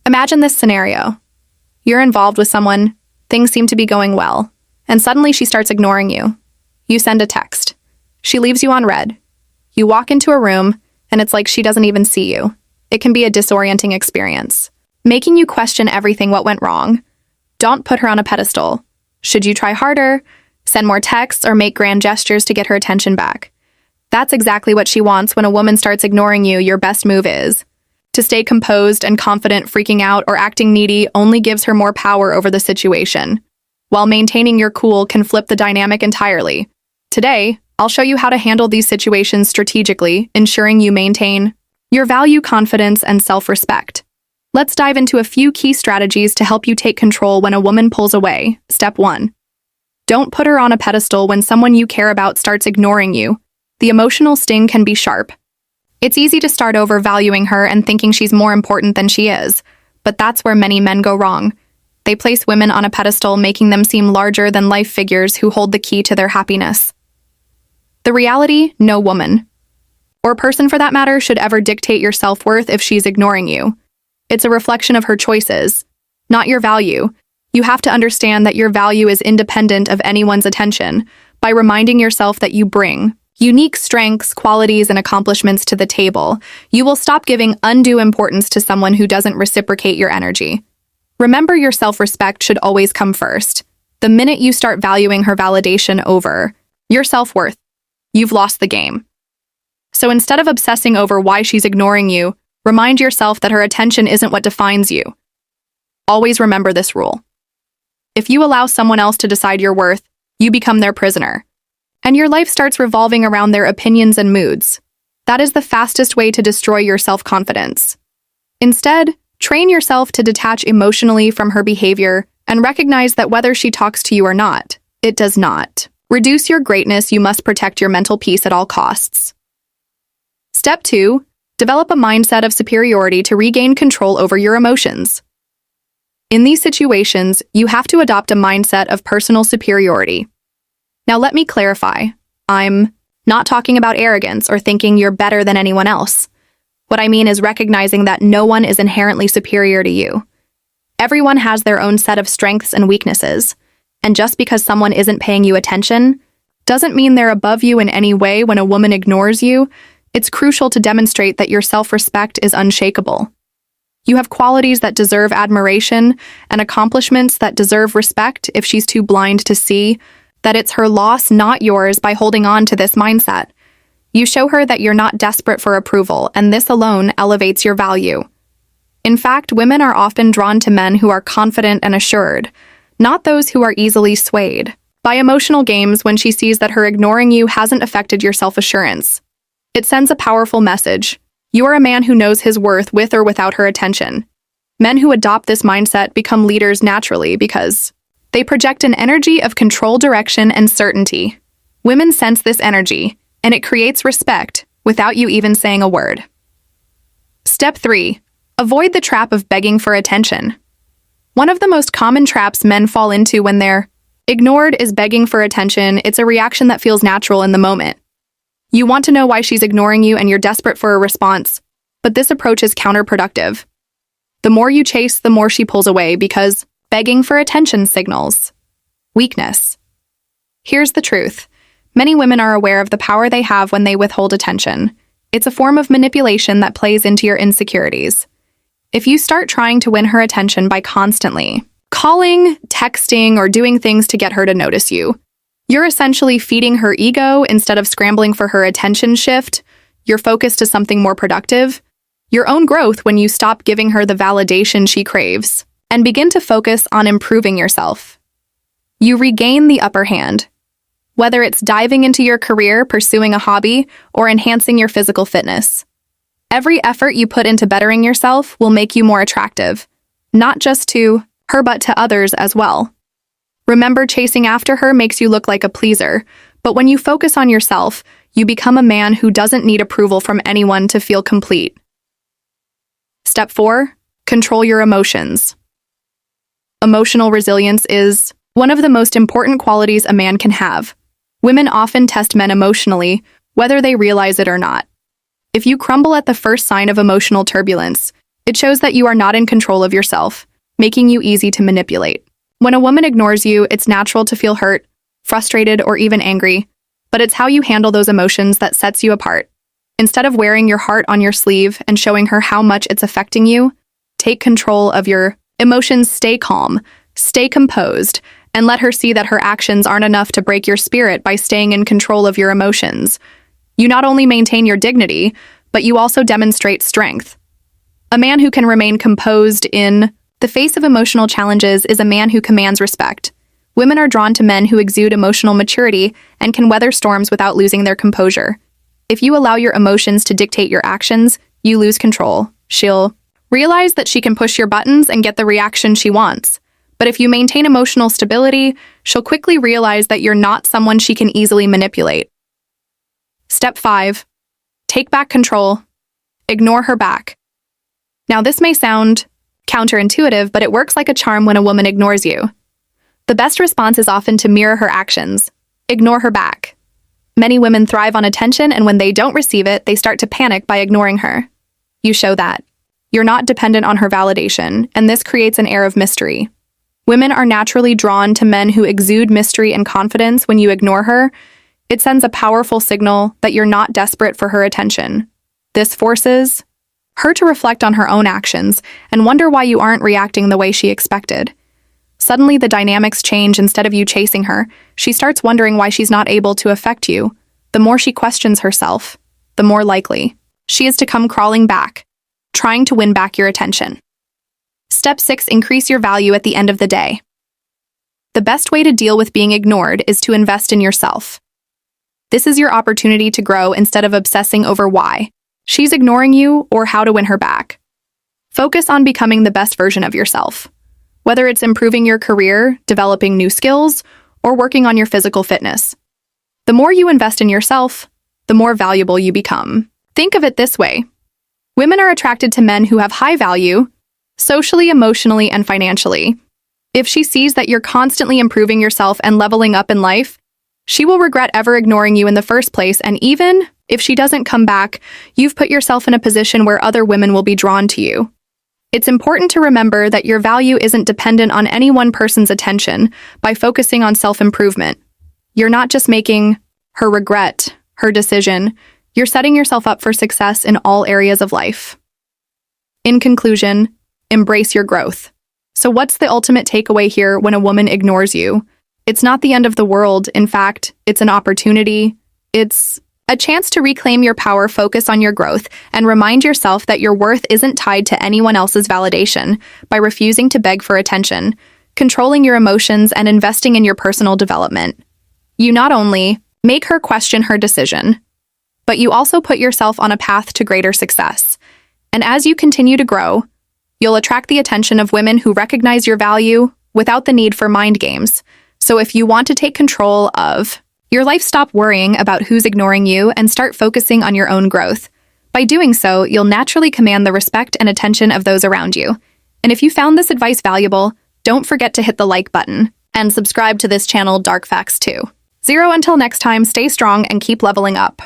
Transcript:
Imagine this scenario. You're involved with someone, things seem to be going well, and suddenly she starts ignoring you. You send a text. She leaves you on read. You walk into a room, and it's like she doesn't even see you. It can be a disorienting experience, making you question everything what went wrong. Don't put her on a pedestal. Should you try harder, send more texts, or make grand gestures to get her attention back? That's exactly what she wants. When a woman starts ignoring you, your best move is to stay composed and confident. Freaking out or acting needy only gives her more power over the situation, while maintaining your cool can flip the dynamic entirely. Today, I'll show you how to handle these situations strategically, ensuring you maintain your value, confidence, and self-respect. Let's dive into a few key strategies to help you take control when a woman pulls away. Step 1. Don't put her on a pedestal. When someone you care about starts ignoring you, the emotional sting can be sharp. It's easy to start overvaluing her and thinking she's more important than she is, but that's where many men go wrong. They place women on a pedestal, making them seem larger-than-life figures who hold the key to their happiness. The reality, no woman, or person for that matter, should ever dictate your self-worth if she's ignoring you. It's a reflection of her choices, not your value. You have to understand that your value is independent of anyone's attention. By reminding yourself that you bring unique strengths, qualities, and accomplishments to the table, you will stop giving undue importance to someone who doesn't reciprocate your energy. Remember, your self-respect should always come first. The minute you start valuing her validation over your self-worth, you've lost the game. So instead of obsessing over why she's ignoring you, remind yourself that her attention isn't what defines you. Always remember this rule. If you allow someone else to decide your worth, you become their prisoner, and your life starts revolving around their opinions and moods. That is the fastest way to destroy your self-confidence. Instead, train yourself to detach emotionally from her behavior and recognize that whether she talks to you or not, it does not reduce your greatness. You must protect your mental peace at all costs. Step 2. Develop a mindset of superiority to regain control over your emotions. In these situations, you have to adopt a mindset of personal superiority. Now let me clarify. I'm not talking about arrogance or thinking you're better than anyone else. What I mean is recognizing that no one is inherently superior to you. Everyone has their own set of strengths and weaknesses, and just because someone isn't paying you attention doesn't mean they're above you in any way. When a woman ignores you, it's crucial to demonstrate that your self-respect is unshakable. You have qualities that deserve admiration and accomplishments that deserve respect. If she's too blind to see that it's her loss, not yours, by holding on to this mindset, you show her that you're not desperate for approval, and this alone elevates your value. In fact, women are often drawn to men who are confident and assured, not those who are easily swayed by emotional games. When she sees that her ignoring you hasn't affected your self-assurance, it sends a powerful message. You are a man who knows his worth with or without her attention. Men who adopt this mindset become leaders naturally because they project an energy of control, direction, and certainty. Women sense this energy, and it creates respect without you even saying a word. Step 3. Avoid the trap of begging for attention. One of the most common traps men fall into when they're ignored is begging for attention. It's a reaction that feels natural in the moment. You want to know why she's ignoring you and you're desperate for a response, but this approach is counterproductive. The more you chase, the more she pulls away, because begging for attention signals weakness. Here's the truth. Many women are aware of the power they have when they withhold attention. It's a form of manipulation that plays into your insecurities. If you start trying to win her attention by constantly calling, texting, or doing things to get her to notice you, you're essentially feeding her ego instead of scrambling for her attention. Shift your focus to something more productive, your own growth. When you stop giving her the validation she craves and begin to focus on improving yourself, you regain the upper hand. Whether it's diving into your career, pursuing a hobby, or enhancing your physical fitness, every effort you put into bettering yourself will make you more attractive, not just to her but to others as well. Remember, chasing after her makes you look like a pleaser, but when you focus on yourself, you become a man who doesn't need approval from anyone to feel complete. Step 4. Control your emotions. Emotional resilience is one of the most important qualities a man can have. Women often test men emotionally, whether they realize it or not. If you crumble at the first sign of emotional turbulence, It shows that you are not in control of yourself, making you easy to manipulate. When a woman ignores you, it's natural to feel hurt, frustrated, or even angry, but it's how you handle those emotions that sets you apart. Instead of wearing your heart on your sleeve and showing her how much it's affecting you, take control of your emotions, stay calm, stay composed, and let her see that her actions aren't enough to break your spirit by staying in control of your emotions. You not only maintain your dignity, but you also demonstrate strength. A man who can remain composed in the face of emotional challenges is a man who commands respect. Women are drawn to men who exude emotional maturity and can weather storms without losing their composure. If you allow your emotions to dictate your actions, you lose control. She'll realize that she can push your buttons and get the reaction she wants. But if you maintain emotional stability, she'll quickly realize that you're not someone she can easily manipulate. Step 5. Take back control. Ignore her back. Now, this may sound counterintuitive, but it works like a charm when a woman ignores you. The best response is often to mirror her actions. Ignore her back. Many women thrive on attention, and when they don't receive it, they start to panic by ignoring her. You show that you're not dependent on her validation, and this creates an air of mystery. Women are naturally drawn to men who exude mystery and confidence. When you ignore her, it sends a powerful signal that you're not desperate for her attention. This forces her to reflect on her own actions and wonder why you aren't reacting the way she expected. Suddenly, the dynamics change. Instead of you chasing her, she starts wondering why she's not able to affect you. The more she questions herself, the more likely she is to come crawling back, trying to win back your attention. Step 6. Increase your value at the end of the day. The best way to deal with being ignored is to invest in yourself. This is your opportunity to grow instead of obsessing over why she's ignoring you or how to win her back. Focus on becoming the best version of yourself. Whether it's improving your career, developing new skills, or working on your physical fitness. The more you invest in yourself, the more valuable you become. Think of it this way. Women are attracted to men who have high value, socially, emotionally, and financially. If she sees that you're constantly improving yourself and leveling up in life, she will regret ever ignoring you in the first place, and even if she doesn't come back, you've put yourself in a position where other women will be drawn to you. It's important to remember that your value isn't dependent on any one person's attention. By focusing on self-improvement, you're not just making her regret her decision, you're setting yourself up for success in all areas of life. In conclusion, embrace your growth. So what's the ultimate takeaway here when a woman ignores you? It's not the end of the world. In fact, it's an opportunity. It's a chance to reclaim your power, focus on your growth, and remind yourself that your worth isn't tied to anyone else's validation. By refusing to beg for attention, controlling your emotions, and investing in your personal development, you not only make her question her decision, but you also put yourself on a path to greater success. And as you continue to grow, you'll attract the attention of women who recognize your value without the need for mind games. So if you want to take control of your life, stop worrying about who's ignoring you and start focusing on your own growth. By doing so, you'll naturally command the respect and attention of those around you. And if you found this advice valuable, don't forget to hit the like button and subscribe to this channel, Dark Facts 2.0. Until next time, stay strong and keep leveling up.